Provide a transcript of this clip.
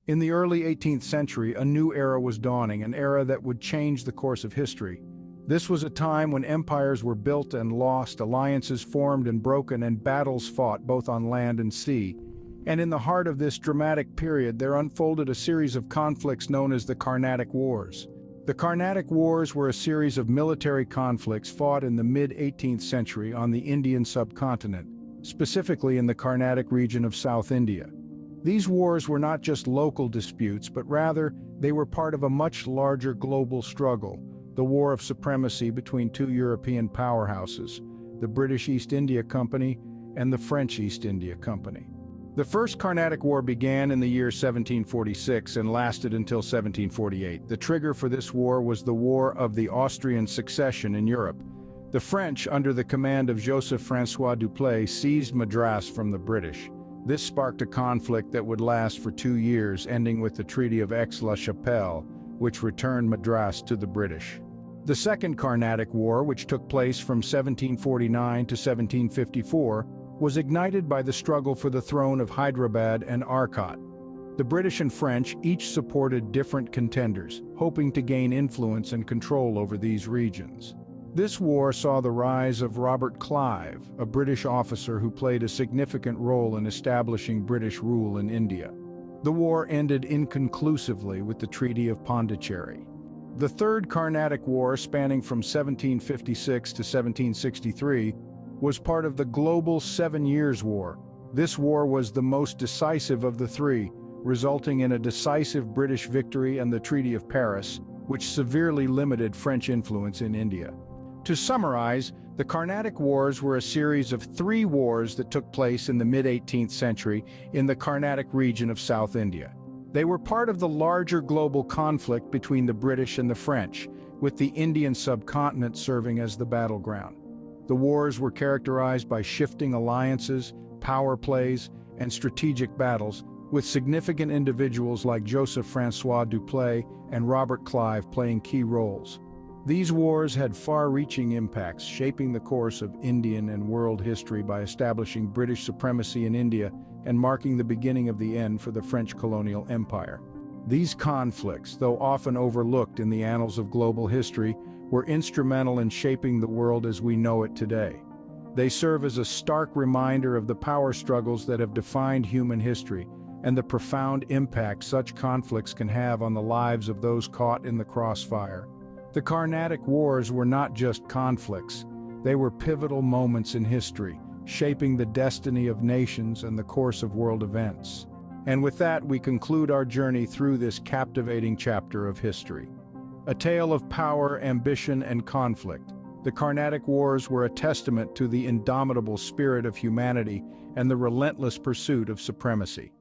In the early 18th century, a new era was dawning, an era that would change the course of history. This was a time when empires were built and lost, alliances formed and broken, and battles fought both on land and sea. And in the heart of this dramatic period, there unfolded a series of conflicts known as the Carnatic Wars. The Carnatic Wars were a series of military conflicts fought in the mid-18th century on the Indian subcontinent, specifically in the Carnatic region of South India. These wars were not just local disputes, but rather they were part of a much larger global struggle, the war of supremacy between two European powerhouses, the British East India Company and the French East India Company. The First Carnatic War began in the year 1746 and lasted until 1748. The trigger for this war was the War of the Austrian Succession in Europe. The French, under the command of Joseph-François Duplessis, seized Madras from the British. This sparked a conflict that would last for 2 years, ending with the Treaty of Aix-la-Chapelle, which returned Madras to the British. The Second Carnatic War, which took place from 1749 to 1754, was ignited by the struggle for the throne of Hyderabad and Arcot. The British and French each supported different contenders, hoping to gain influence and control over these regions. This war saw the rise of Robert Clive, a British officer who played a significant role in establishing British rule in India. The war ended inconclusively with the Treaty of Pondicherry. The Third Carnatic War, spanning from 1756 to 1763, was part of the global 7 Years' War. This war was the most decisive of the three, resulting in a decisive British victory and the Treaty of Paris, which severely limited French influence in India. To summarize, the Carnatic Wars were a series of 3 wars that took place in the mid-18th century in the Carnatic region of South India. They were part of the larger global conflict between the British and the French, with the Indian subcontinent serving as the battleground. The wars were characterized by shifting alliances, power plays, and strategic battles, with significant individuals like Joseph-François Duplessis and Robert Clive playing key roles. These wars had far-reaching impacts, shaping the course of Indian and world history by establishing British supremacy in India and marking the beginning of the end for the French colonial empire. These conflicts, though often overlooked in the annals of global history, were instrumental in shaping the world as we know it today. They serve as a stark reminder of the power struggles that have defined human history and the profound impact such conflicts can have on the lives of those caught in the crossfire. The Carnatic Wars were not just conflicts, they were pivotal moments in history, shaping the destiny of nations and the course of world events. And with that, we conclude our journey through this captivating chapter of history. A tale of power, ambition, and conflict. The Carnatic Wars were a testament to the indomitable spirit of humanity and the relentless pursuit of supremacy.